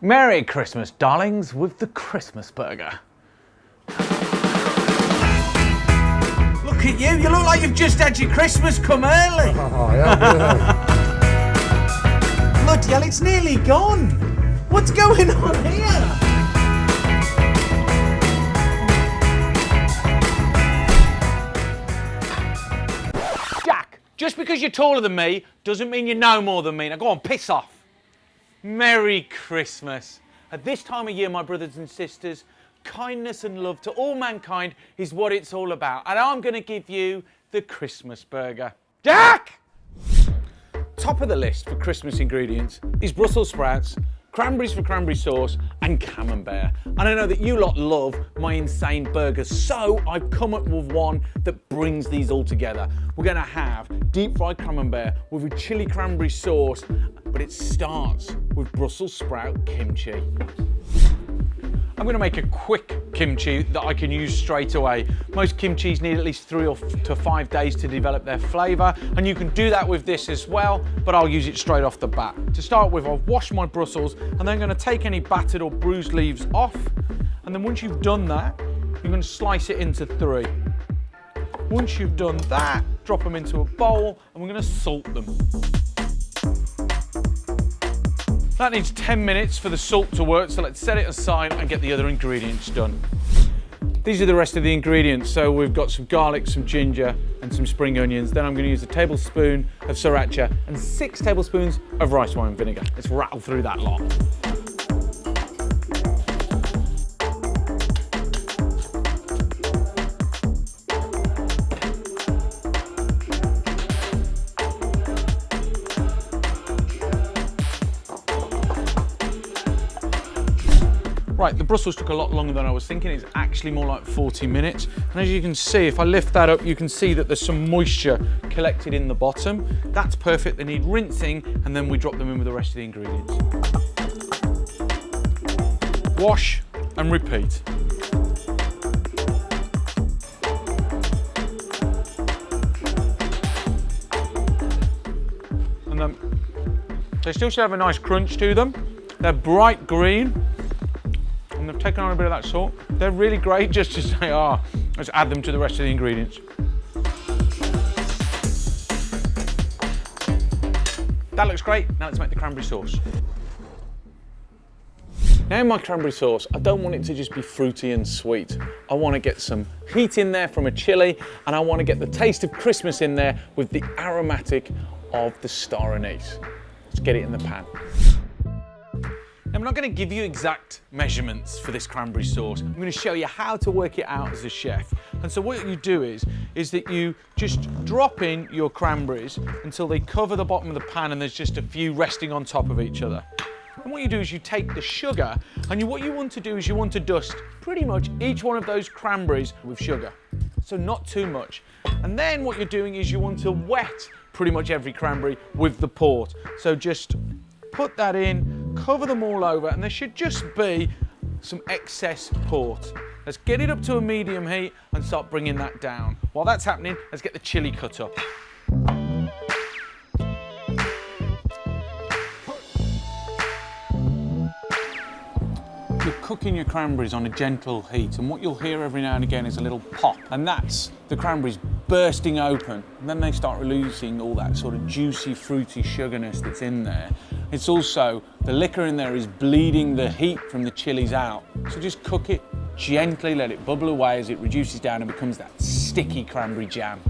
Merry Christmas, darlings, with the Christmas burger. Look at you, you look like you've just had your Christmas come early. Oh, yeah. Bloody hell, it's nearly gone. What's going on here? Jack, just because you're taller than me doesn't mean you know more than me. Now go on, piss off. Merry Christmas. At this time of year, my brothers and sisters, kindness and love to all mankind is what it's all about. And I'm going to give you the Christmas burger. Jack! Top of the list for Christmas ingredients is Brussels sprouts, cranberries for cranberry sauce, and Camembert. And I know that you lot love my insane burgers, so I've come up with one that brings these all together. We're gonna have deep fried Camembert with a chili cranberry sauce, but it starts with Brussels sprout kimchi. I'm going to make a quick kimchi that I can use straight away. Most kimchis need at least 3 to 5 days to develop their flavour, and you can do that with this as well, but I'll use it straight off the bat. To start with, I've washed my Brussels, and then I'm going to take any battered or bruised leaves off, and then once you've done that, you're going to slice it into 3. Once you've done that, drop them into a bowl, and we're going to salt them. That needs 10 minutes for the salt to work, so let's set it aside and get the other ingredients done. These are the rest of the ingredients. So we've got some garlic, some ginger, and some spring onions. Then I'm going to use a tablespoon of sriracha and 6 tablespoons of rice wine vinegar. Let's rattle through that lot. Right, the Brussels took a lot longer than I was thinking. It's actually more like 40 minutes. And as you can see, if I lift that up, you can see that there's some moisture collected in the bottom. That's perfect. They need rinsing, and then we drop them in with the rest of the ingredients. Wash and repeat. And then they still should have a nice crunch to them. They're bright green. And they've taken on a bit of that salt. They're really great just as they are. Let's add them to the rest of the ingredients. That looks great. Now let's make the cranberry sauce. Now in my cranberry sauce, I don't want it to just be fruity and sweet. I want to get some heat in there from a chili, and I want to get the taste of Christmas in there with the aromatic of the star anise. Let's get it in the pan. Now, I'm not going to give you exact measurements for this cranberry sauce. I'm going to show you how to work it out as a chef. And so what you do is that you just drop in your cranberries until they cover the bottom of the pan and there's just a few resting on top of each other. And what you do is you take the sugar, and what you want to do is you want to dust pretty much each one of those cranberries with sugar. So not too much. And then what you're doing is you want to wet pretty much every cranberry with the port. So just put that in, cover them all over, and there should just be some excess port. Let's get it up to a medium heat and start bringing that down. While that's happening, let's get the chili cut up. You're cooking your cranberries on a gentle heat, and what you'll hear every now and again is a little pop, and that's the cranberries bursting open, and then they start releasing all that sort of juicy, fruity sugarness that's in there. It's also, the liquor in there is bleeding the heat from the chilies out. So just cook it gently, let it bubble away as it reduces down and becomes that sticky cranberry jam.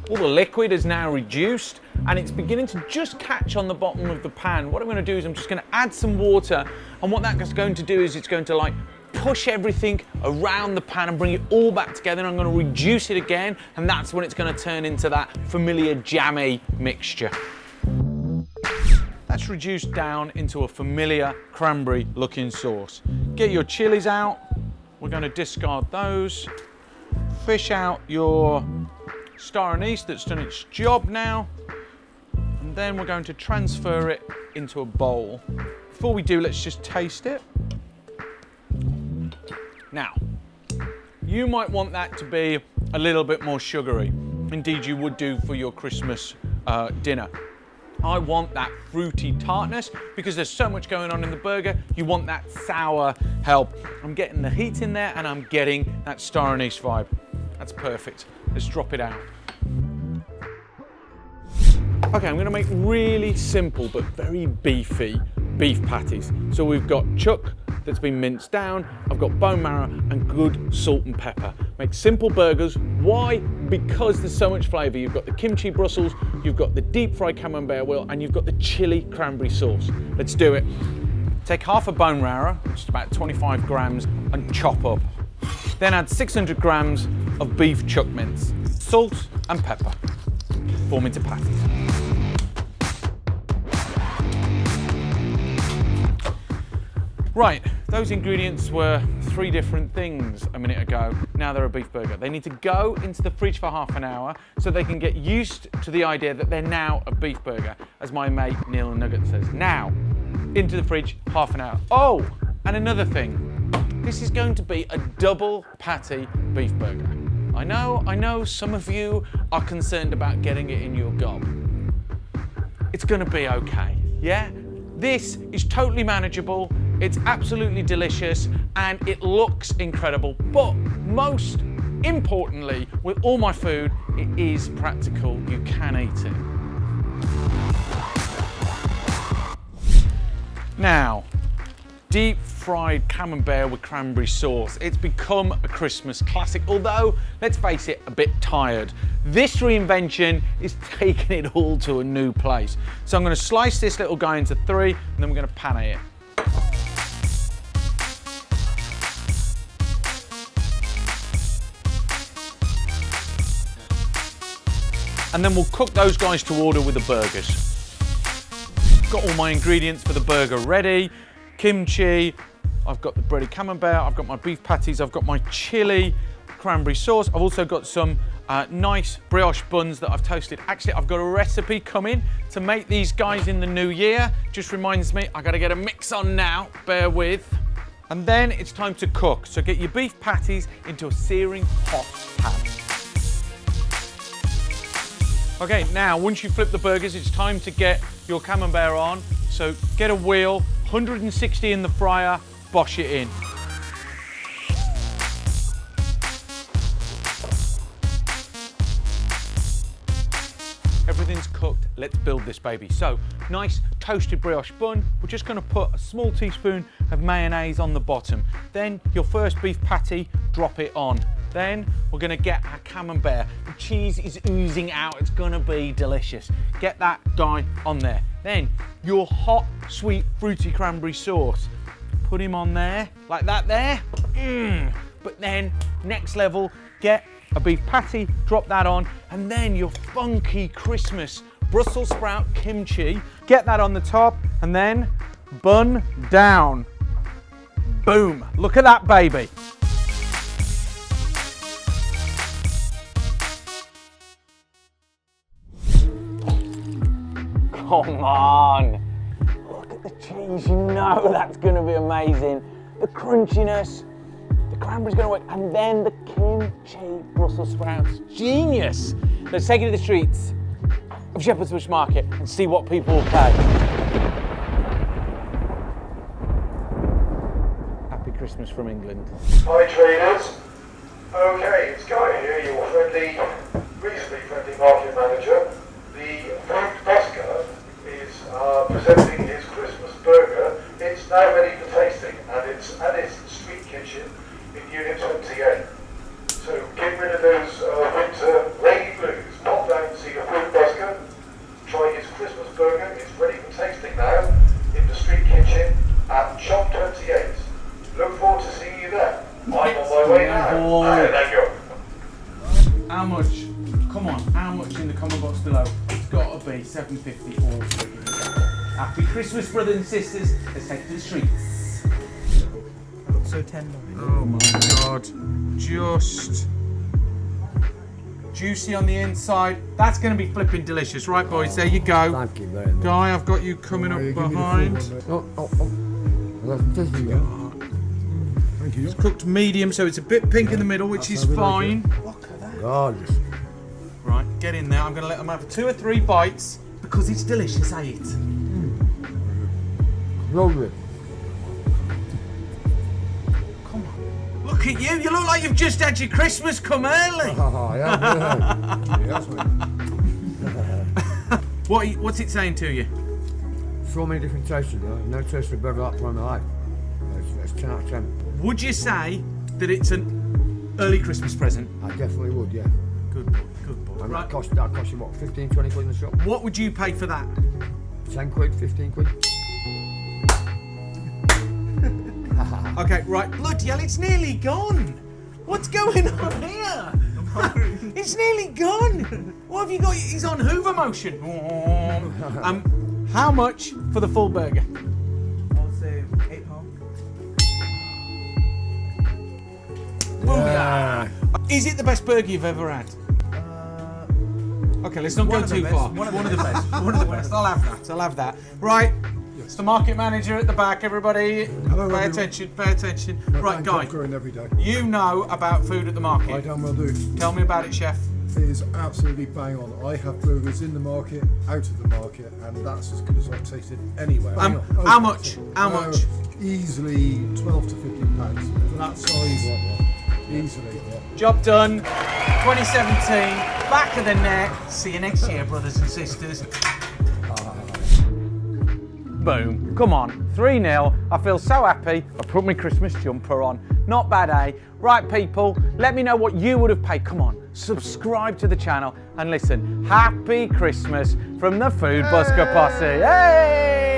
All the liquid is now reduced and it's beginning to just catch on the bottom of the pan. What I'm going to do is I'm just going to add some water, and what that's going to do is it's going to like push everything around the pan and bring it all back together, and I'm going to reduce it again, and that's when it's going to turn into that familiar jammy mixture. That's reduced down into a familiar cranberry looking sauce. Get your chilies out. We're going to discard those. Fish out your star anise that's done its job now. And then we're going to transfer it into a bowl. Before we do, let's just taste it. Now, you might want that to be a little bit more sugary. Indeed, you would do for your Christmas dinner. I want that fruity tartness because there's so much going on in the burger. You want that sour help. I'm getting the heat in there and I'm getting that star anise vibe. That's perfect. Let's drop it out. Okay, I'm gonna make really simple but very beefy beef patties. So we've got chuck that's been minced down, I've got bone marrow and good salt and pepper. Make simple burgers. Why? Because there's so much flavour. You've got the kimchi Brussels, you've got the deep fried Camembert wheel, and you've got the chili cranberry sauce. Let's do it. Take half a bone marrow, which is about 25 grams, and chop up. Then add 600 grams of beef chuck mince, salt and pepper. Form into patties. Right, those ingredients were 3 different things a minute ago. Now they're a beef burger. They need to go into the fridge for half an hour so they can get used to the idea that they're now a beef burger, as my mate Neil Nugget says. Now, into the fridge, half an hour. Oh, and another thing. This is going to be a double patty beef burger. I know some of you are concerned about getting it in your gob. It's gonna be okay, yeah? This is totally manageable. It's absolutely delicious and it looks incredible, but most importantly, with all my food, it is practical. You can eat it. Now, deep fried Camembert with cranberry sauce. It's become a Christmas classic, although, let's face it, a bit tired. This reinvention is taking it all to a new place. So I'm gonna slice this little guy into 3, and then we're gonna pan it. And then we'll cook those guys to order with the burgers. Got all my ingredients for the burger ready. Kimchi, I've got the breaded Camembert, I've got my beef patties, I've got my chili, cranberry sauce. I've also got some nice brioche buns that I've toasted. Actually, I've got a recipe coming to make these guys in the new year. Just reminds me, I gotta get a mix on now, bear with. And then it's time to cook. So get your beef patties into a searing hot pan. Okay, now once you flip the burgers, it's time to get your Camembert on. So get a wheel, 160 in the fryer, bosh it in. Everything's cooked, let's build this baby. So, nice toasted brioche bun. We're just gonna put a small teaspoon of mayonnaise on the bottom. Then your first beef patty, drop it on. Then we're gonna get our Camembert. The cheese is oozing out, it's gonna be delicious. Get that guy on there. Then your hot, sweet, fruity cranberry sauce. Put him on there, like that there. But then, next level, get a beef patty, drop that on, and then your funky Christmas Brussels sprout kimchi. Get that on the top, and then bun down. Boom, look at that baby. Come on, look at the cheese, you know that's gonna be amazing. The crunchiness, the cranberry's gonna work, and then the kimchi Brussels sprouts. Genius! Let's take it to the streets of Shepherd's Bush Market and see what people will pay. Happy Christmas from England. Hi traders. Okay, it's Guy here, your friendly, reasonably friendly market manager. The food busker is presenting his Christmas burger. It's now ready for tasting, and it's at his street kitchen in Unit 28. So get rid of those winter rainy blues. Pop down and see the food busker. Try his Christmas burger. It's ready for tasting now in the street kitchen at Shop 28. Look forward to seeing you there. I'm on my way now. Okay, thank you. How much? Come on, how much in the comment box below? It's got to be $7.50 all freaking. Happy Christmas, brothers and sisters. Let's take it to the streets. So tender. Oh my God. Just juicy on the inside. That's going to be flipping delicious. Right, boys, there you go. Thank you very much. Guy, I've got you coming up behind. Thank you. It's cooked medium, so it's a bit pink in the middle, which is fine. Gorgeous. Right, get in there. I'm going to let them have 2 or 3 bites. The Because it's delicious, ain't it? Lovely. Come on. Look at you. You look like you've just had your Christmas come early. Yes, mate. What's it saying to you? So many different tastes, you know. No taste of burger like one in my life. It's 10 out of 10. Would you say that it's an early Christmas present? I definitely would, yeah. Good boy, good boy. And Right. that cost you what, 15, 20 quid in the shop? What would you pay for that? 10 quid, 15 quid? Okay, right. Bloody hell, it's nearly gone. What's going on here? It's nearly gone. What have you got? He's on Hoover motion. How much for the full burger? I'll say £8. Booyah. Is it the best burger you've ever had? Okay, let's not go too far. One of the best. One of the best. I'll have that. I'll have that. Right. It's the market manager at the back, everybody. Hello, pay everyone. attention, pay attention. Right, Guy, Going every day. you know about food at the I market. damn well do. Tell me about it, chef. It is absolutely bang on. I have burgers in the market, out of the market, and that's as good as I've tasted anywhere. How much? How much? Easily 12 to 15 pounds. That size, easily. Job done. 2017. Back of the net. See you next year, brothers and sisters. Boom. Come on. 3-0. I feel so happy. I put my Christmas jumper on. Not bad, eh? Right, people. Let me know what you would have paid. Come on. Subscribe to the channel and listen. Happy Christmas from the Food Busker Posse. Hey!